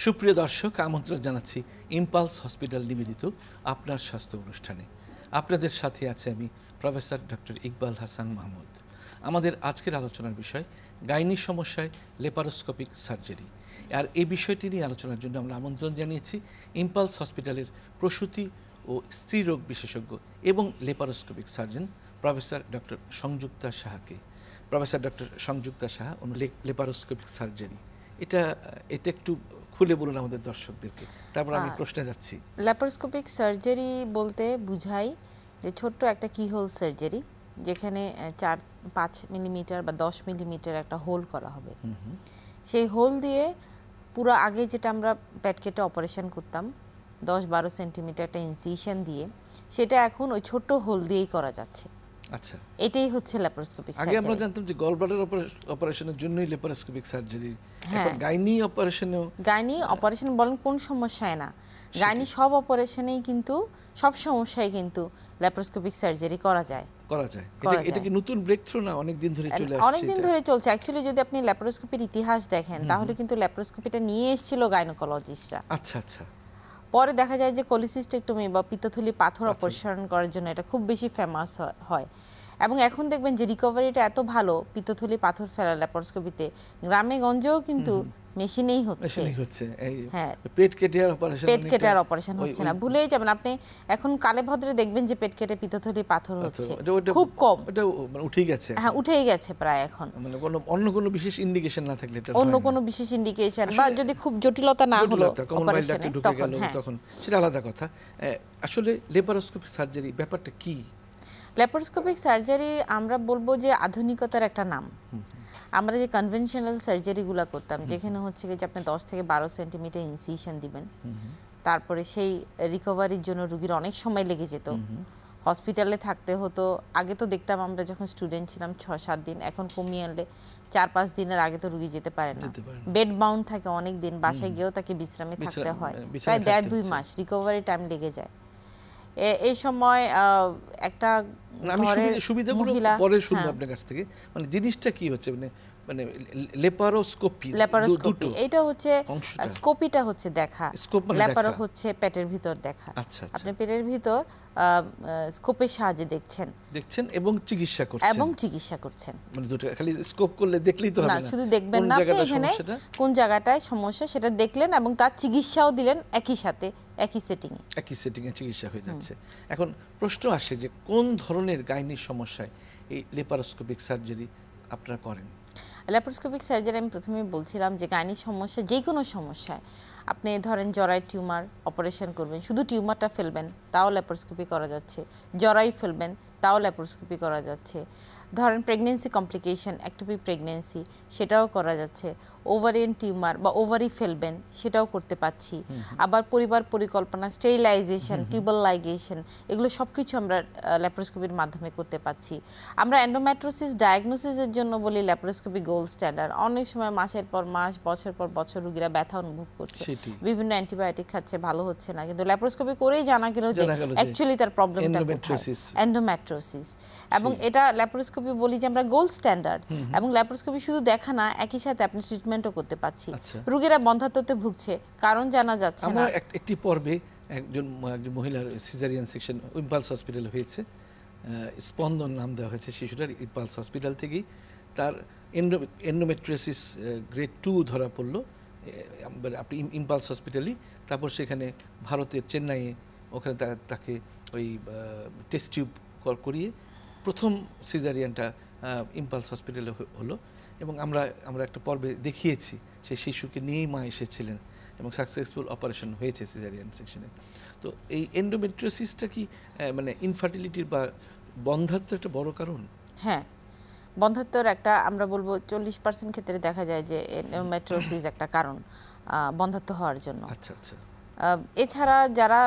সুপ্রিয় দর্শক, আমন্ত্রণ জানাচ্ছি ইম্পালস হসপিটাল নিবেদিত আপনার স্বাস্থ্য অনুষ্ঠানে। আপনাদের সাথে আছে আমি প্রফেসর ডক্টর ইকবাল হাসান মাহমুদ। আমাদের আজকের আলোচনার বিষয় গাইনি সমস্যায় লেপারোস্কোপিক সার্জারি। আর এই বিষয়টি নিয়ে আলোচনার জন্য আমরা আমন্ত্রণ জানিয়েছি ইম্পালস হসপিটালের প্রসূতি ও স্ত্রীরোগ বিশেষজ্ঞ এবং laparoscopic surgeon professor doctor Sanjukta সাহাকে। Professor doctor Sanjukta Saha laparoscopic surgery এটা একটু খুলে বলুন আমাদের দর্শকদেরকে, তারপর আমি প্রশ্নে যাচ্ছি। ল্যাপারোস্কোপিক সার্জারি বলতে বুঝাই যে ছোট্ট একটা কিহোল সার্জারি, যেখানে 4-5 মিলিমিটার বা 10 মিলিমিটার একটা হোল করা হবে। সেই হোল দিয়ে পুরো আগে যেটা আমরা পেট কেটে অপারেশন করতাম 10-12 সেন্টিমিটার একটা ইনসিশন দিয়ে, সেটা এখন ওই ছোট হোল দিয়েই করা যাচ্ছে। আচ্ছা, এটাই হচ্ছে ল্যাপারোস্কোপিক সার্জারি। আগে আমরা জানতাম যে গলব্লাডার অপারেশনের জন্যই ল্যাপারোস্কোপিক সার্জারি, এখন গাইনি অপারেশনেও। গাইনি অপারেশন বলেন কোন সমস্যায় না, গাইনি সব অপারেশনেই কিন্তু সব সমস্যায় কিন্তু ল্যাপারোস্কোপিক সার্জারি করা যায়। এটা কি নতুন ব্রেকথ্রু না? অনেক দিন ধরে চলে আসছে। অনেক দিন ধরে চলছে। অ্যাকচুয়ালি যদি আপনি ল্যাপারোস্কোপির ইতিহাস দেখেন তাহলে কিন্তু ল্যাপারোস্কোপিটা নিয়ে এসেছিল গাইনোকোলজিস্টরা। আচ্ছা আচ্ছা। পরে দেখা যায় যে কোলিসিস্টেক্টমি বা পিত্তথলি পাথর অপারেশন করার জন্য এটা খুব বেশি ফেমাস হয়, এবং এখন দেখবেন যে রিকভারিটা এত ভালো পিত্তথলি পাথর ফেলা ল্যাপারোস্কোপিতে, গ্রামে গঞ্জেও কিন্তু মেশিনেই হচ্ছে। হ্যাঁ, পেট কেটে আর অপারেশন হচ্ছে না। ভুলেই যাবেন আপনি, এখন কালে ভদ্রে দেখবেন যে পেট কেটে পিত্তথলি পাথর হচ্ছে খুব কম। এটা উঠেই গেছে। হ্যাঁ, উঠেই গেছে প্রায় এখন। মানে অন্য কোনো বিশেষ ইন্ডিকেশন না থাকলে, অন্য কোনো বিশেষ ইন্ডিকেশন বা যদি খুব জটিলতা না হলো অপারেশনে, তখন সেটা আলাদা কথা। আসলে ল্যাপারোস্কোপিক সার্জারি ব্যাপারটা কি? ল্যাপারোস্কোপিক সার্জারি আমরা বলবো যে আধুনিকতার একটা নাম। আমরা যে কনভেনশনাল সার্জারিগুলো করতাম, যেখানে হচ্ছে যে আপনি 10 থেকে 12 সেন্টিমিটার ইনসিশন দিবেন, তারপরে সেই রিকভারির জন্য রোগীর অনেক সময় লেগে যেত, হসপিটালে থাকতে হতো। আগে তো দেখতাম আমরা যখন স্টুডেন্ট ছিলাম 6-7 দিন, এখন কমিয়ে আনলে 4-5 দিনের আগে তো রোগী যেতে পারে না, বেড বাউন্ড থাকে অনেক দিন, বাসায় গিয়েও তাকে বিশ্রামে থাকতে হয়, প্রায় 1.5-2 মাস রিকভারি টাইম লেগে যায়। এই সময় একটা সুবিধাগুলো পরে শুনবো আপনার কাছ থেকে। মানে জিনিসটা কি হচ্ছে, মানে ল্যাপারোস্কোপি এটা হচ্ছে স্কোপিটা হচ্ছে দেখা, ল্যাপারো হচ্ছে পেটের ভিতর দেখা। আচ্ছা, আপনি পেটের ভিতর স্কোপের সাহায্যে দেখছেন এবং চিকিৎসা করছেন। মানে দুটো খালি স্কোপ করলে দেখলেই তো হবে না, শুধু দেখবেন না, আপনি এখানে কোন জায়গাটায় সমস্যা সেটা দেখলেন এবং তার চিকিৎসাও দিলেন একই সাথে, একই সেটিংয়ে চিকিৎসা হয়ে যাচ্ছে। এখন প্রশ্ন আসে যে কোন ধরনের গাইনির সমস্যায় এই ল্যাপারোস্কোপিক সার্জারি আপনারা করেন? ল্যাপারোস্কোপিক সার্জারি আমি প্রথমেই বলছিলাম যে গাইনির সমস্যা যে কোনো সমস্যায়, আপনি ধরেন জরায় টিউমার অপারেশন করবেন, শুধু টিউমারটা ফেলবেন তাও ল্যাপারোস্কোপি করা যাচ্ছে, জরাই ফেলবেন তাও ল্যাপারোস্কোপি করা যাচ্ছে, ধরেন প্রেগনেন্সি কমপ্লিকেশন, একটোপিক প্রেগনেন্সি, সেটাও করা যাচ্ছে, ওভারিয়ান টিউমার বা ওভারি ফেলবেন সেটাও করতে পাচ্ছি, আবার পরিবার পরিকল্পনা, স্টেরিলাইজেশন, টিউবাল লাইগেশন, এগুলো সব কিছু আমরা ল্যাপারোস্কোপির মাধ্যমে করতে পাচ্ছি। আমরা এন্ডোমেট্রোসিস ডায়াগনোসিসের জন্য বলি ল্যাপারোস্কোপি গোল্ড স্ট্যান্ডার্ড। অনেক সময় মাসের পর মাস, বছর পর বছর রোগীরা ব্যথা অনুভব করছে, বিভিন্ন অ্যান্টিবায়োটিক খাচ্ছে, ভালো হচ্ছে না, কিন্তু ল্যাপারোস্কোপি করেই জানা গেল যে অ্যাকচুয়ালি তার প্রবলেমটা এন্ডোমেট্রোসিস। এবং এটা ল্যাপারোস্কোপি বলি যে আমরা গোল্ড স্ট্যান্ডার্ড, এবং ল্যাপারোস্কোপি শুধু দেখা না, একই সাথে আপনি ট্রিটমেন্টও করতে পাচ্ছি। রোগীরা বন্ধ্যাত্বতে ভুগছে, কারণ জানা যাচ্ছে না। আমরা একটি পর্বে একজন মহিলার সিজারিয়ান সেকশন ইম্পালস হসপিটালে হয়েছে, স্পন্দন নাম দেওয়া হয়েছে শিশুটার, ইম্পালস হসপিটাল থেকেই। তার এন্ডোমেট্রিওসিস গ্রেড 2 ধরা পড়লো আপনি ইম্পালস হসপিটালই। তারপর সেখানে ভারতের চেন্নাইয়ে ওখানে তাকে ওই টেস্ট টিউব করিয়ে প্রথম সিজারিয়ানটা ইম্পালস হসপিটালে হলো, এবং আমরা একটা পর্বে দেখিয়েছি সেই শিশুকে নিয়েই মা এসেছিলেন এবং সাকসেসফুল অপারেশন হয়েছে সিজারিয়ান সেকশনে। তো এই এন্ডোমেট্রিওসিসটা কি মানে ইনফার্টিলিটির বা বন্ধ্যাত্বের একটা বড় কারণ? হ্যাঁ, বন্ধ্যাত্বের একটা, আমরা বলবো 40% ক্ষেত্রে দেখা যায় যে এন্ডোমেট্রিওসিস একটা কারণ বন্ধ্যাত্ব হওয়ার জন্য। আচ্ছা আচ্ছা। এছাড়া যারা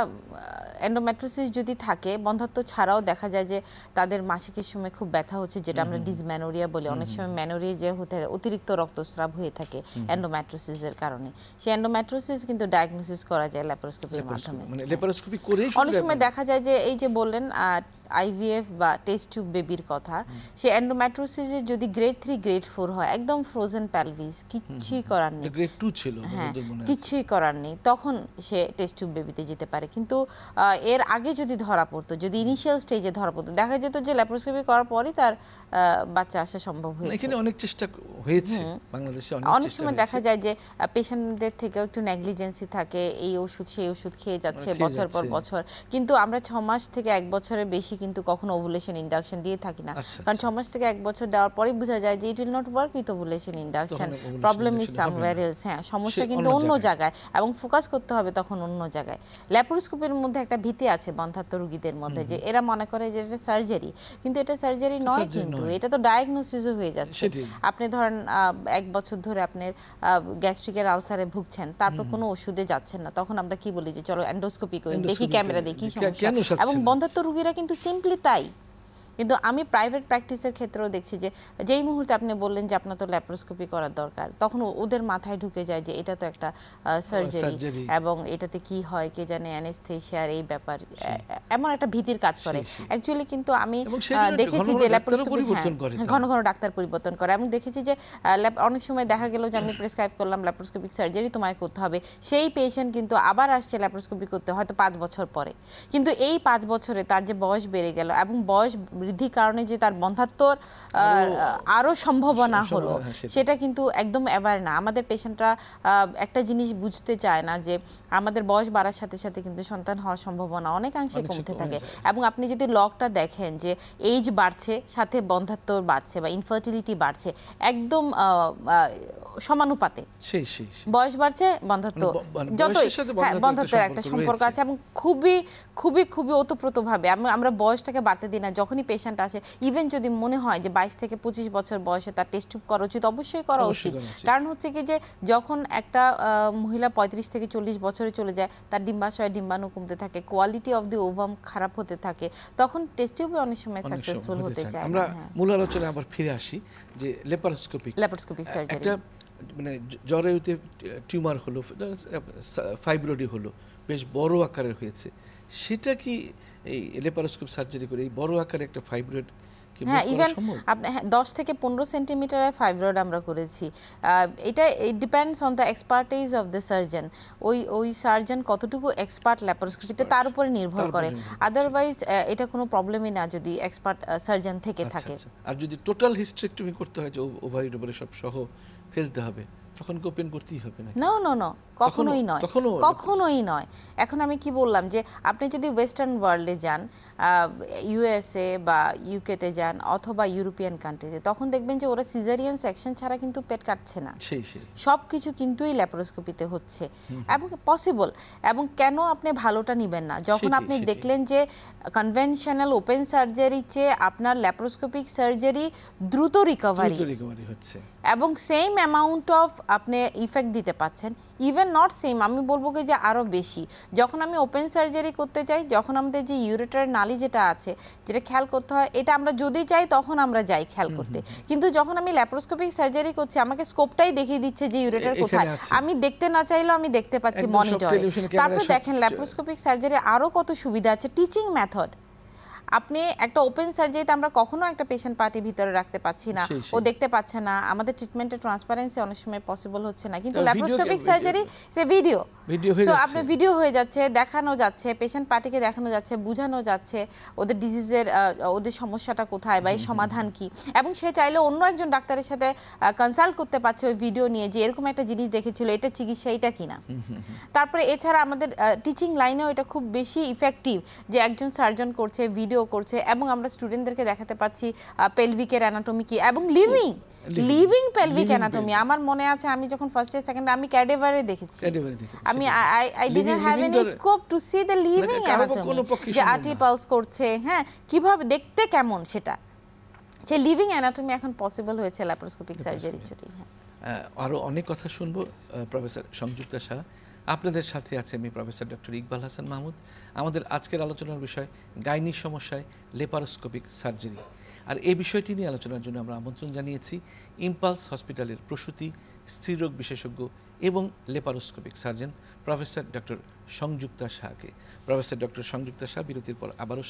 এন্ডোমেট্রোসিস যদি থাকে, বন্ধাত্ব ছাড়াও দেখা যায় যে তাদের মাসিকের সময় খুব ব্যথা হচ্ছে, যেটা আমরা ডিসম্যানোরিয়া বলি। অনেক সময় ম্যানোরিয়া যে হতে অতিরিক্ত রক্তস্রাব হয়ে থাকে এন্ডোমেট্রোসিসের কারণে। সেই এন্ডোমেট্রোসিস কিন্তু ডায়াগনোসিস করা যায় ল্যাপারোস্কোপির মাধ্যমে। মানে ল্যাপারোস্কোপি করে অনেক সময় দেখা যায় যে এই যে বললেন আইভিএফ বা টেস্ট টিউব বেবির কথা, সে এন্ডোমেট্রোসিসে যদি গ্রেড 3 গ্রেড 4 হয়, একদম ফ্রোজেন পেলভিস, কিছুই করার নেই, গ্রেড 2 ছিল, হ্যাঁ কিছুই করার নেই, তখন সে টেস্ট টিউব বেবিতে যেতে পারে। কিন্তু এর আগে যদি ধরা পড়তো, যদি ইনিশিয়াল স্টেজে ধরা পড়তো, দেখা যেত যে ল্যাপারোস্কোপি করার পরই তার বাচ্চা আসা সম্ভব হয়েছে। এখানে অনেক চেষ্টা হয়েছে বাংলাদেশে, অনেক সময় দেখা যায় যে পেশেন্টদের থেকেও একটু নেগলিজেন্সি থাকে, এই ওষুধ সেই ওষুধ খেয়ে যাচ্ছে বছর পর বছর, কিন্তু আমরা 6 মাস থেকে 1 বছরের বেশি কিন্তু কখনো ওভুলেশন ইন্ডাকশন দিয়ে থাকি না। কারণ 6 মাস থেকে 1 বছর দেওয়ার পরেই বোঝা যায় যে it will not work with ovulation induction, problem is somewhere else. হ্যাঁ, সমস্যা কিন্তু অন্য জায়গায়, এবং ফোকাস করতে হবে তখন অন্য জায়গায়। ল্যাপারোস্কোপির মধ্যে একটা ভীতি আছে বন্ধাত্ব রোগীদের মধ্যে, যে এরা মনে করে যে এটা সার্জারি, কিন্তু এটা সার্জারি নয়, কিন্তু এটা তো ডায়াগনোসিসও হয়ে যাচ্ছে। আপনি ধরেন 1 বছর ধরে আপনার গ্যাস্ট্রিকের আলসারে ভুগছেন, তারপর কোনো ওষুধে যাচ্ছেন না, তখন আমরা কি বলি যে চলো এন্ডোস্কোপি করি, দেখি ক্যামেরা দেখি সমস্যা। এবং বন্ধাত্ব রোগীরা কিন্তু সিম্পলি তাই। কিন্তু আমি প্রাইভেট প্র্যাকটিসের ক্ষেত্রেও দেখছি যে যেই মুহূর্তে আপনি বললেন যে আপনার তো ল্যাপারোস্কোপি করার দরকার, তখন ওদের মাথায় ঢুকে যায় যে এটা তো একটা সার্জারি, এবং এটাতে কি হয় কে জানে, অ্যানেস্থেশিয়ার এই ব্যাপার, এমন একটা ভীতির কাজ করে। অ্যাকচুয়ালি কিন্তু আমি দেখেছি যে ল্যাপারোস্কোপি ঘন ঘন ডাক্তার পরিবর্তন করে, এবং দেখেছি যে অনেক সময় দেখা গেল যে আমি প্রেসক্রাইব করলাম ল্যাপারোস্কোপিক সার্জারি তোমায় করতে হবে, সেই পেশেন্ট কিন্তু আবার আসছে ল্যাপারোস্কোপি করতে হয়তো 5 বছর পরে, কিন্তু এই 5 বছরে তার যে বয়স বেড়ে গেল, এবং বয়স বৃদ্ধির কারণে যে তার বন্ধাত্বর আরো সম্ভাবনা হলো, সেটা কিন্তু একদম অ্যাওয়্যার না। আমাদের পেশেন্টরা একটা জিনিস বুঝতে চায় না যে আমাদের বয়স বাড়ার সাথে সাথে কিন্তু সন্তান হওয়ার সম্ভাবনা অনেকাংশে কমতে থাকে। এবং আপনি যদি লগটা দেখেন যে এইজ বাড়ছে, সাথে বন্ধাত্ব বাড়ছে বা ইনফার্টিলিটি বাড়ছে, একদম সমানুপাতে। বয়স বাড়ছে, বন্ধাত্ব যতই, বন্ধাত্বের একটা সম্পর্ক আছে, এবং খুবই খুবই খুবই ওতপ্রোতভাবে আমরা বয়সটাকে বাড়তে দিই না। যখনই পেশেন্ট আসে, ইভেন যদি মনে হয় যে 22 থেকে 25 বছর বয়সে তার টেস্ট টিউব করা উচিত, অবশ্যই করা উচিত। কারণ হচ্ছে কি যে যখন একটা মহিলা 35 থেকে 40 বছরে চলে যায়, তার ডিম্বাশয় ডিম্বাণু কমতে থাকে, কোয়ালিটি অফ দি ওভাম খারাপ হতে থাকে, তখন টেস্ট টিউবে অনেক সময় সাকসেসফুল হতে চায়। আমরা মূল আলোচনায় আবার ফিরে আসি যে ল্যাপারোস্কোপিক সার্জারি, একটা মানে জরায়ুতে টিউমার হলো, ফাইব্রয়েড হলো, বেশ বড় আকারের হয়েছে, সেটা কি এই ল্যাপারোস্কোপ সার্জারি করে এই বড় আকারের একটা ফাইব্রয়েড? হ্যাঁ, ইভেন আপনি 10 থেকে 15 সেন্টিমিটারের ফাইব্রয়েড আমরা করেছি। এটা it depends on the expertise of the surgeon. ওই সার্জন কতটুকু এক্সপার্ট ল্যাপারোস্কোপিতে তার উপরে নির্ভর করে। আদারওয়াইজ এটা কোনো প্রবলেমই না যদি এক্সপার্ট সার্জন থেকে থাকে। আর যদি টোটাল হিস্টেরেক্টমি করতে হয়, যে ওভারি টোভারি সব সহ ফেলতে হবে, তখন ওপেন করতেই হবে না? না, কখনোই নয়, কখনোই নয়। এখন আমি কি বললাম যে আপনি যদি ওয়েস্টার্ন ওয়ার্ল্ডে যান, ইউএসএ বা ইউকেতে যান, অথবা ইউরোপিয়ান কান্ট্রিতে, তখন দেখবেন যে ওরা সিজারিয়ান সেকশন ছাড়া কিন্তু পেট কাটছে না, সব কিছু কিন্তুই ল্যাপারোস্কোপিতে হচ্ছে, এবং পসিবল। এবং কেন আপনি ভালোটা নেবেন না? যখন আপনি দেখলেন যে কনভেনশনাল ওপেন সার্জারির চেয়ে আপনার ল্যাপারোস্কোপিক সার্জারি দ্রুত রিকভারি হচ্ছে, এবং সেম অ্যামাউন্ট অফ আপনি ইফেক্ট দিতে পাচ্ছেন, ইভেন নট সেম, আমি বলবো কি যে আরও বেশি। যখন আমি ওপেন সার্জারি করতে চাই, যখন আমাদের যে ইউরেটার নালী যেটা আছে, যেটা খেয়াল করতে হয়, এটা আমরা যদি চাই তখন আমরা যাই খেয়াল করতে, কিন্তু যখন আমি ল্যাপারোস্কোপিক সার্জারি করছি, আমাকে স্কোপটাই দেখিয়ে দিচ্ছে যে ইউরেটার কোথায়, আমি দেখতে না চাইলেও আমি দেখতে পাচ্ছি মনিটরে। তারপর দেখেন ল্যাপারোস্কোপিক সার্জারি আরও কত সুবিধা আছে, টিচিং মেথড। আপনি একটা ওপেন সার্জারিতে আমরা কখনো একটা পেশেন্ট পার্টি ভিতরে রাখতে পাচ্ছি না, ও দেখতে পাচ্ছে না, আমাদের ট্রিটমেন্টের ট্রান্সপারেন্সি অনেক সময় পসিবল হচ্ছে না, কিন্তু ল্যাপারোস্কোপিক সার্জারি সে ভিডিও, সো আপনি ভিডিও হয়ে যাচ্ছে, দেখানো যাচ্ছে, পেশেন্ট পার্টিকে দেখানো যাচ্ছে, বোঝানো যাচ্ছে ওদের ডিজিজের, ওদের সমস্যাটা কোথায় বা এই সমাধান কি, এবং সে চাইলে অন্য একজন ডাক্তারের সাথে কনসাল্ট করতে পারছে ওই ভিডিও নিয়ে, যে এরকম একটা জিনিস দেখেছিল, এটা চিকিৎসা এটা কিনা। তারপরে এছাড়া আমাদের টিচিং লাইনেও এটা খুব বেশি ইফেক্টিভ, যে একজন সার্জন করছে, ভিডিও করছে, এবং আমরা স্টুডেন্টদেরকে দেখাতে পাচ্ছি পেলভিকের অ্যানাটমি কি, এবং লিভিং পেলভিক অ্যানাটমি। আমার মনে আছে আমি যখন ফার্স্ট ইয়ার সেকেন্ড আমি ক্যাডেভারে দেখেছি, আমি I didn't have any scope two C the living anatomy, যে আর্টারি পালস করছে, হ্যাঁ কিভাবে দেখতে কেমন, সেটা সেই লিভিং অ্যানাটমি এখন পসিবল হয়েছে ল্যাপারোস্কোপিক সার্জারি ছুটি। আরও অনেক কথা শুনবো প্রফেসর সংযুক্তা শাহ, আপনাদের সাথে আছে আমি প্রফেসর ডক্টর ইকবাল হাসান মাহমুদ। আমাদের আজকের আলোচনার বিষয় গাইনি সমস্যায় লেপারোস্কোপিক সার্জারি। আর এই বিষয়টি নিয়ে আলোচনার জন্য আমরা আমন্ত্রণ জানিয়েছি ইম্পালস হসপিটালের প্রসূতি, স্ত্রীরোগ বিশেষজ্ঞ এবং laparoscopic surgeon professor doctor Sanjukta শাহকে। প্রফেসর ডক্টর সংযুক্তা শাহ বিরতির পর আবারও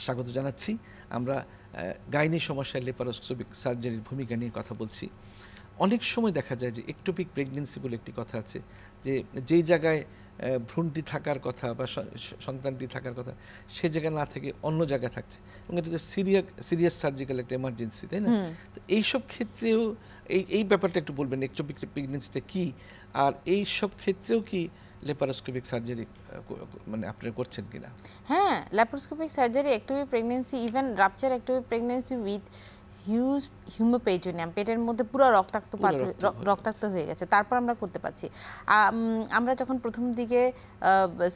স্বাগত জানাচ্ছি। আমরা গাইনি সমস্যায় লেপারোস্কোপিক সার্জারির ভূমিকা নিয়ে কথা বলছি। অনেক সময় দেখা যায় যে একটোপিক প্রেগনেন্সি বলে একটি কথা আছে, যে যেই জায়গায় ভ্রূণটি থাকার কথা বা সন্তানটি থাকার কথা সে জায়গায় না থেকে অন্য জায়গায় থাকছে, এবং এটা সিরিয়াস সার্জিক্যাল একটা এমার্জেন্সি, তাই না? তো এইসব ক্ষেত্রেও এই ব্যাপারটা একটু বলবেন, একটোপিক প্রেগনেন্সিটা কী, আর এই সব ক্ষেত্রেও কি লেপারোস্কোপিক সার্জারি মানে আপনারা করছেন কিনা? হ্যাঁ, laparoscopic surgery ectopic pregnancy, even rupture ectopic pregnancy with huge haemoperitoneum, পেটের মধ্যে পুরো রক্তাক্ত হয়ে গেছে, তারপর আমরা করতে পারছি। আমরা যখন প্রথম দিকে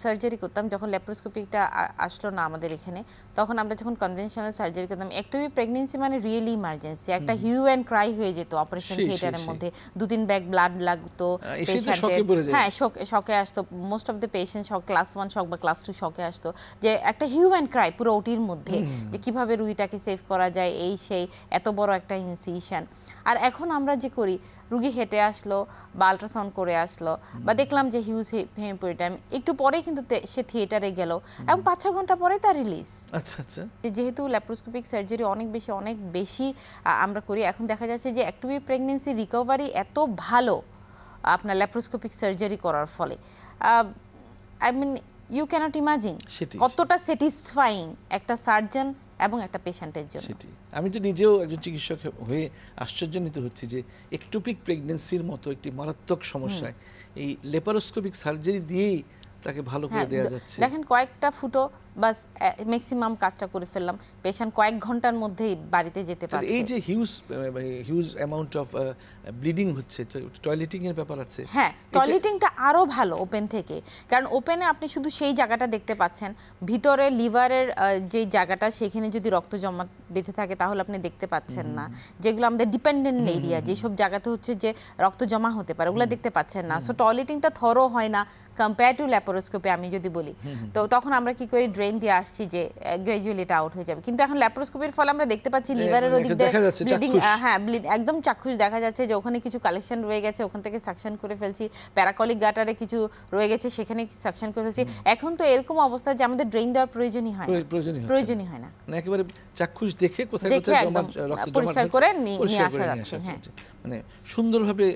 সার্জারি করতাম, যখন ল্যাপারোস্কোপিকটা আসলো না আমাদের এখানে, তখন আমরা যখন কনভেনশনাল সার্জারি করতাম, একটোপিক প্রেগনেন্সি মানে রিয়েলি ইমার্জেন্সি, একটা হিউ অ্যান্ড ক্রাই হয়ে যেত অপারেশন থিয়েটারের মধ্যে, 2-3 ব্যাগ ব্লাড লাগতো পেশেন্টের। হ্যাঁ, শকে আসতো, most of the patient shock, class 1 শক বা ক্লাস 2 শকে আসতো, যে একটা হিউ অ্যান্ড ক্রাই পুরো ওটির মধ্যে, যে কিভাবে রুগীটাকে সেভ করা যায়, এই সেই এত বড় একটা ইনসিশন। আর এখন আমরা যে করি, রুগী হেঁটে আসলো বা আল্ট্রাসাউন্ড করে আসলো বা দেখলাম যে হিউজ হেমিপেরিটাইম, একটু পরেই কিন্তু সে থিয়েটারে গেল এবং 5-6 ঘন্টা পরে তার রিলিজ। আচ্ছা আচ্ছা। যেহেতু ল্যাপারোস্কোপিক সার্জারি অনেক বেশি আমরা করি, এখন দেখা যাচ্ছে যে একটোপিক প্রেগনেন্সি রিকভারি এত ভালো আপনার ল্যাপারোস্কোপিক সার্জারি করার ফলে, I mean you cannot imagine কতটা স্যাটিসফাইং একটা সার্জন এবং একটা পেশেন্টের জন্য। সেটি আমি তো নিজেও একজন চিকিৎসক হয়ে আশ্চর্যান্বিত হচ্ছি যে একটোপিক প্রেগনেন্সির মতো একটি মারাত্মক সমস্যায় এই লেপারোস্কোপিক সার্জারি দিয়েই তাকে ভালো করে দেওয়া যাচ্ছে। দেখেন, কয়েকটা ফুটো বাস ম্যাক্সিমাম কাজটা করে ফেললাম, পেশেন্ট কয়েক ঘন্টার মধ্যেই বাড়িতে যেতে পারছে। এই যে হিউজ অ্যামাউন্ট অফ ব্লিডিং হচ্ছে, টয়লেটিং এর ব্যাপার আছে। হ্যাঁ, টয়লেটিংটা আরো ভালো ওপেন থেকে, কারণ ওপেনে আপনি শুধু সেই জায়গাটা দেখতে পাচ্ছেন, ভিতরে লিভারের যে জায়গাটা সেখানে যদি রক্ত জমা বেঁধে থাকে তাহলে আপনি দেখতে পাচ্ছেন না। যেগুলো আমাদের ডিপেন্ডেন্ট এরিয়া, যেসব জায়গাতে হচ্ছে যে রক্ত জমা হতে পারে, ওগুলো দেখতে পাচ্ছেন না। সো টয়লেটিংটা থরো হয় না কম্পেয়ার টু ল্যাপারোস্কোপি আমি যদি বলি। তো তখন আমরা কি করি, ড্রেন দিয়ে আসছি যে গ্র্যাজুয়ালি এটা আউট হয়ে যাবে। কিন্তু এখন ল্যাপারোস্কোপির ফলে আমরা দেখতে পাচ্ছি লিভারের ওদিক দিয়ে ব্লিডিং, হ্যাঁ একদম চাক্ষুষ দেখা যাচ্ছে যে ওখানে কিছু কালেকশন রয়ে গেছে, ওখান থেকে সাকশন করে ফেলছি। প্যারাকলিক গাটারে কিছু রয়ে গেছে, সেখানে সাকশন করে ফেলছি। এখন তো এরকম অবস্থা যে আমাদের ড্রেন দেওয়ার প্রয়োজনই হয় না, একেবারে চাক্ষুষ দেখে কোথায় কোথায় রক্ত জমা পরিষ্কার করে নিয়ে আসা যাচ্ছে। হ্যাঁ, মানে সুন্দরভাবে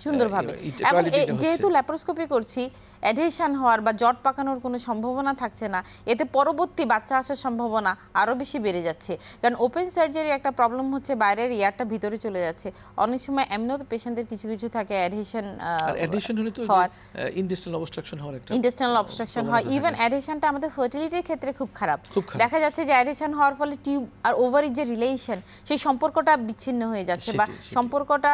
সুন্দরভাবে। এবং যেহেতু ল্যাপারোস্কোপি করছি, অ্যাডহেশন হওয়ার বা জট পাকানোর কোনো সম্ভাবনা থাকছে না, এতে পরবর্তী বাচ্চা আসার সম্ভাবনা আরও বেশি বেড়ে যাচ্ছে। কারণ ওপেন সার্জারি একটা প্রবলেম হচ্ছে বাইরের এয়ারটা ভিতরে চলে যাচ্ছে। অনেক সময় এমনিও তো পেশেন্টদের কিছু থাকে অ্যাডহেশন হলে তো ইন্টেস্টাইনাল অবস্ট্রাকশন হওয়ার একটা হয়। ইভেন অ্যাডহেশনটা আমাদের ফার্টিলিটির ক্ষেত্রে খুব খারাপ। দেখা যাচ্ছে যে অ্যাডহেশন হওয়ার ফলে টিউব আর ওভারির যে রিলেশন, সেই সম্পর্কটা বিচ্ছিন্ন হয়ে যাচ্ছে বা সম্পর্কটা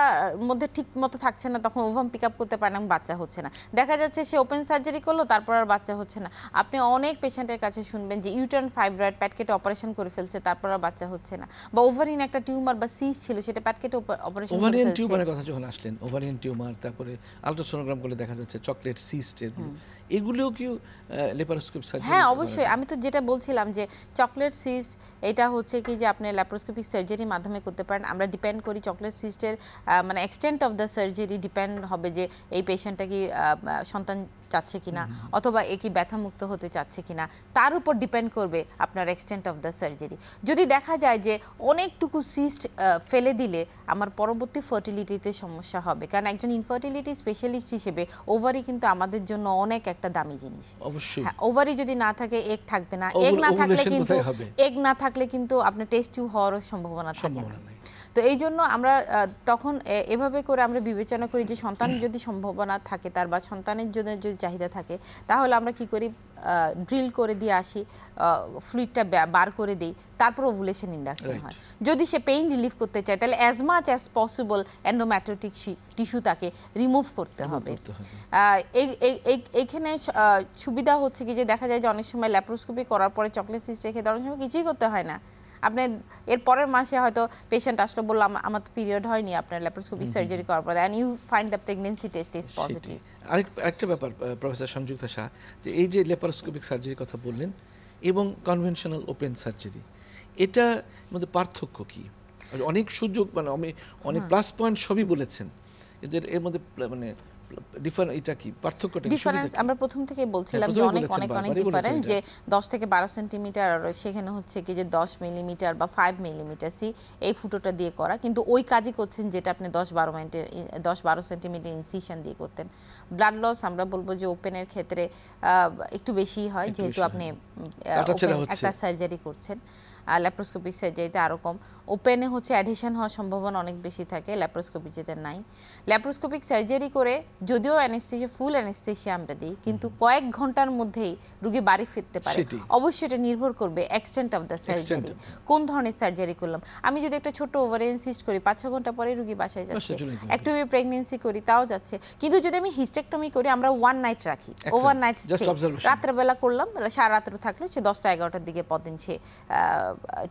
মধ্যে ঠিক মতো থাকছে না, তখন ওভাম পিক আপ করতে পারে না, বাচ্চা হচ্ছে না। দেখা যাচ্ছে সে ওপেন সার্জারি করলো, তারপর আর বাচ্চা হচ্ছে না। আপনি অনেক পেশেন্টের কাছে শুনবেন যে ইউটার্ন ফাইব্রয়েড প্যাট কেটে অপারেশন করে ফেলছে, তারপর আর বাচ্চা হচ্ছে না। বা ওভারিন একটা টিউমার বা সিস্ট ছিল, সেটা প্যাট কেটে অপারেশন করে ফেলছে। ওভারিয়ান টিউমারের কথা যখন আসলেন, ওভারিয়ান টিউমার, তারপরে আলট্রাসোনোগ্রাম করলে দেখা যাচ্ছে চকলেট সিস্টের, এগুলোও কি ল্যাপারোস্কোপ সার্জারি? হ্যাঁ, অবশ্যই। আমি তো যেটা বলছিলাম যে চকলেট সিস্ট, এটা হচ্ছে কি যে আপনি ল্যাপারোস্কোপিক সার্জারির মাধ্যমে করতে পারেন। আমরা ডিপেন্ড করি চকলেট সিস্টের মানে extent of the surgery depend হবে যে এই পেশেন্টটা কি সন্তান চাচ্ছে কিনা, অথবা এ কি ব্যথামুক্ত হতে চাচ্ছে কিনা, তার উপর ডিপেন্ড করবে আপনার এক্সটেন্ট অফ দ্য সার্জারি। যদি দেখা যায় যে অনেকটুকু সিস্ট ফেলে দিলে আমার পরবর্তী ফার্টিলিটিতে সমস্যা হবে, কারণ একজন ইনফার্টিলিটি স্পেশালিস্ট হিসেবে ওভারি কিন্তু আমাদের জন্য অনেক একটা দামি জিনিস। অবশ্যই ওভারি যদি না থাকে, এগ থাকবে না। এগ না থাকলে কিন্তু আপনার টেস্ট টিউব হওয়ারও সম্ভাবনা থাকে না। তো এই জন্য আমরা তখন এভাবে করে আমরা বিবেচনা করি যে সন্তান যদি সম্ভাবনা থাকে তার, বা সন্তানের জন্য যদি চাহিদা থাকে, তাহলে আমরা কি করি, ড্রিল করে দিয়ে আসি, ফ্লুইডটা বার করে দিই, তারপর ওভুলেশন ইন্ডাকশন হয়। যদি সে পেইন রিলিফ করতে চায়, তাহলে as much as possible endometriotic tissue তাকে রিমুভ করতে হবে। এইখানে সুবিধা হচ্ছে কি যে দেখা যায় যে অনেক সময় ল্যাপারোস্কোপি করার পরে চকলেট সিস্ট রেখে দেওয়ার সময় কিছুই করতে হয় না, আপনি এর পরের মাসে হয়তো পেশেন্ট আসলো, বললাম আমার তো পিরিয়ড হয়নি, আপনার ল্যাপারোস্কোপিক সার্জারি করার পর, and you find the pregnancy test is positive. আরেকটা ব্যাপার প্রফেসর সংযুক্তা শাহ, যে এই যে ল্যাপারোস্কোপিক সার্জারির কথা বললেন এবং কনভেনশনাল ওপেন সার্জারি, এটার মধ্যে পার্থক্য কি? অনেক সুযোগ, মানে অনেক প্লাস পয়েন্ট সবই বলেছেন, এর মধ্যে মানে এটা কি পার্থক্যটা? ডিফারেন্স আমরা প্রথম থেকে বলছিলাম যে অনেক ডিফারেন্স, যে 10 থেকে 12 সেন্টিমিটার, আর সেখানে হচ্ছে কি যে 10 মিলিমিটার বা 5 মিলিমিটার সি এই ফুটোটা দিয়ে করা, কিন্তু ওই কাজই করছেন যেটা আপনি 10-12 সেন্টিমিটার ইনসিশন দিয়ে করতেন। ব্লাড লস আমরা বলবো যে ওপেনের ক্ষেত্রে একটু বেশি হয়, যেহেতু আপনি একটা সার্জারি করছেন। ল্যাপারোস্কোপিক সার্জারিতে আরও কম। ওপেনে হচ্ছে অ্যাডহেশন হওয়ার সম্ভাবনা অনেক বেশি থাকে, ল্যাপারোস্কোপিতে নাই। ল্যাপারোস্কোপিক সার্জারি করে যদিও অ্যানেস্থেশিয়া, ফুল অ্যানেস্থেশিয়া আমরা দিই, কিন্তু কয়েক ঘন্টার মধ্যেই রোগী বাড়ি ফিরতে পারে। অবশ্যই এটা নির্ভর করবে এক্সটেন্ট অফ দ্য সার্জারি, কোন ধরনের সার্জারি করলাম। আমি যদি একটা ছোট ওভারে ইনসিস্ট করি, 5-6 ঘন্টা পরে রোগী বাসায় যাচ্ছে। একটু প্রেগনেন্সি করি, তাও যাচ্ছে। কিন্তু যদি আমি হিস্টেক্টমি করি, আমরা 1 নাইট রাখি, ওভারনাইট রাত্রেবেলা করলাম, সারা রাত্র থাকলো, সে 10টা-11টার দিকে পরদিন সে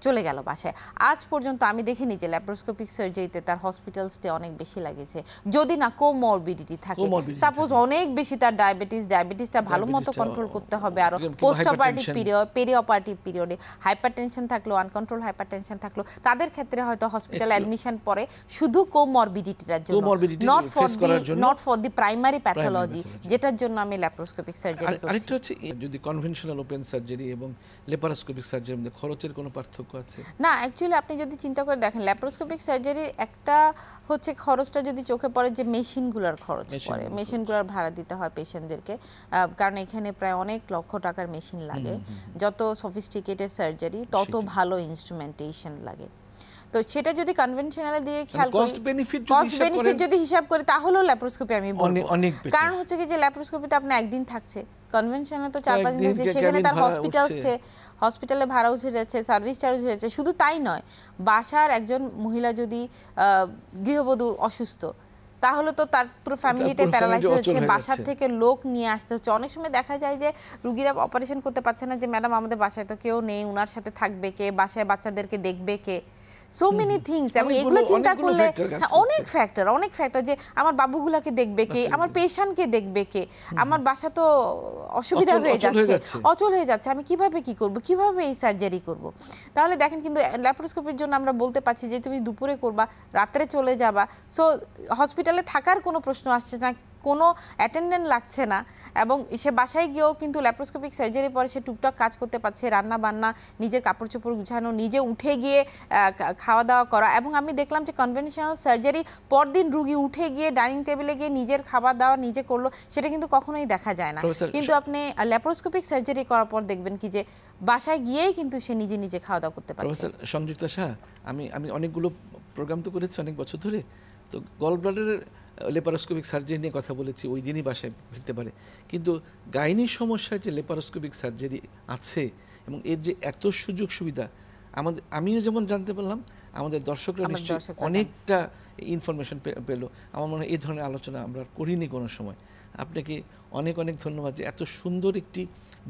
চলে গেল বাসায়। আজ পর্যন্ত আমি দেখিনি যে ল্যাপারোস্কোপিক সার্জারিতে তার হসপিটাল স্টে অনেক বেশি লাগেছে, যদি না কোমরবিডিটি থাকে। সাপোজ অনেক বেশি তার ডায়াবেটিসটা ভালো মতো কন্ট্রোল করতে হবে, আর post operative period, peri operative পিরিয়ডে হাইপারটেনশন থাকলো, আনকন্ট্রোল হাইপারটেনশন থাকলো, তাদের ক্ষেত্রে হয়তো হসপিটাল অ্যাডমিশন পরে শুধু কোমরবিডিটিটার জন্য, not for the primary pathology, যেটার জন্য আমি ল্যাপারোস্কোপিক সার্জারি করছি। আরেকটা হচ্ছে, যদি কনভেনশনাল ওপেন সার্জারি এবং ল্যাপারোস্কোপিক সার্জারির মধ্যে খরচের কোনো পার্থক্য আছে? না, অ্যাকচুয়ালি আপনি যদি চিন্তা করে দেখেন, ল্যাপারোস্কোপিক সার্জারির একটা হচ্ছে খরচটা যদি চোখে পড়ে যে মেশিনগুলোর খরচ পড়ে, মেশিনগুলোর ভাড়া দিতে হয় পেশেন্টদেরকে, কারণ এখানে প্রায় অনেক লক্ষ টাকার মেশিন লাগে। যত সফিস্টিকেটেড সার্জারি তত ভালো ইনস্ট্রুমেন্টেশন লাগে। তো সেটা যদি কনভেনশনাল দিয়ে খেয়াল করি, কস্ট বেনিফিট যদি হিসাব করি, তাহলেও ল্যাপারোস্কোপি আমি বলবো। কারণ হচ্ছে কি যে ল্যাপারোস্কোপিতে আপনি একদিন থাকছে, কনভেনশনাল তো 4-5 দিন, সেখানে তার হসপিটালে ভাড়া উঠে যাচ্ছে, সার্ভিস চার্জ হয়েছে। শুধু তাই নয়, বাসার একজন মহিলা যদি গৃহবধূ অসুস্থ, তাহলে তো তার পুরো ফ্যামিলিটা প্যারালাইজ হচ্ছে, বাসার থেকে লোক নিয়ে আসতে হচ্ছে। অনেক সময় দেখা যায় যে রুগীরা অপারেশন করতে পারছে না, যে ম্যাডাম আমাদের বাসায় তো কেউ নেই, উনার সাথে থাকবে কে, বাসায় বাচ্চাদেরকে দেখবে কে, সো মেনি থিংস। এবং এগুলো চিন্তা করলে অনেক ফ্যাক্টর, যে আমার বাবুগুলাকে দেখবে কে, আমার পেশেন্টকে দেখবে কে, আমার বাসা তো অসুবিধা হয়ে যাচ্ছে, অচল হয়ে যাচ্ছে, আমি কিভাবে কি করব, কিভাবে এই সার্জারি করব। তাহলে দেখেন, কিন্তু ল্যাপারোস্কোপির জন্য আমরা বলতে পারছি যে তুমি দুপুরে করবা, রাত্রে চলে যাবা, সো হসপিটালে থাকার কোনো প্রশ্ন আসছে না, কোনো অ্যাটেন্ডেন্ট লাগছে না, এবং সে বাসায় গিয়েও কিন্তু ল্যাপারোস্কোপিক সার্জারি পরে সে টুকটাক কাজ করতে পারছে, রান্না বান্না, নিজের কাপড় চোপড় গুছানো, নিজে উঠে গিয়ে খাওয়া দাওয়া করা। এবং আমি দেখলাম যে কনভেনশনাল সার্জারি পরদিন রুগী উঠে গিয়ে ডাইনিং টেবিলে গিয়ে নিজের খাবার দাওয়া নিজে করলো, সেটা কিন্তু কখনোই দেখা যায় না। কিন্তু আপনি ল্যাপারোস্কোপিক সার্জারি করার পর দেখবেন কি যে বাসায় গিয়েই কিন্তু সে নিজে খাওয়া দাওয়া করতে পারছে। প্রফেসর সংযুক্তা শাহ, আমি অনেকগুলো প্রোগ্রাম তো করেছি অনেক বছর ধরে, তো গল ব্লাডারের ল্যাপারোস্কোপিক সার্জারি নিয়ে কথা বলেছি, ওই দিনই বাসায় ফিরতে পারে। কিন্তু গাইনির সমস্যায় যে ল্যাপারোস্কোপিক সার্জারি আছে এবং এর যে এত সুযোগ সুবিধা, আমিও যেমন জানতে পারলাম, আমাদের দর্শকরা নিশ্চয়ই অনেকটা ইনফরমেশন পেল। আমার মনে হয় এই ধরনের আলোচনা আমরা করিনি কোনো সময়। আপনাকে অনেক ধন্যবাদ যে এত সুন্দর একটি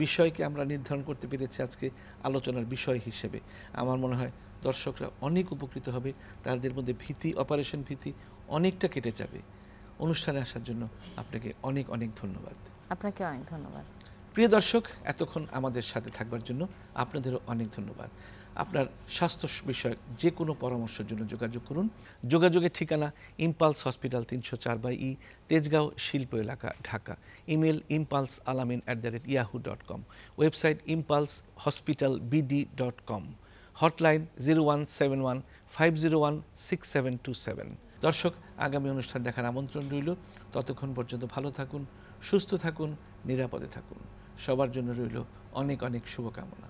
বিষয়কে আমরা নির্ধারণ করতে পেরেছি আজকে আলোচনার বিষয় হিসেবে। আমার মনে হয় দর্শকরা অনেক উপকৃত হবে, তাদের মধ্যে অপারেশন ভীতি অনেকটা কেটে যাবে। অনুষ্ঠানে আসার জন্য আপনাকে অনেক ধন্যবাদ। আপনাকে অনেক ধন্যবাদ। প্রিয় দর্শক, এতক্ষণ আমাদের সাথে থাকবার জন্য আপনাদেরও অনেক ধন্যবাদ। আপনার স্বাস্থ্য বিষয়ক যে কোনো পরামর্শের জন্য যোগাযোগ করুন। যোগাযোগের ঠিকানা ইম্পালস হসপিটাল 304/E, তেজগাঁও শিল্প এলাকা, Dhaka. Email impulsealamin@yahoo.com, website impulsehospitalbd.com, hotline 0171-501-6727। দর্শক, আগামী অনুষ্ঠান দেখার আমন্ত্রণ রইল। ততক্ষণ পর্যন্ত ভালো থাকুন, সুস্থ থাকুন, নিরাপদে থাকুন। সবার জন্য রইল অনেক শুভকামনা।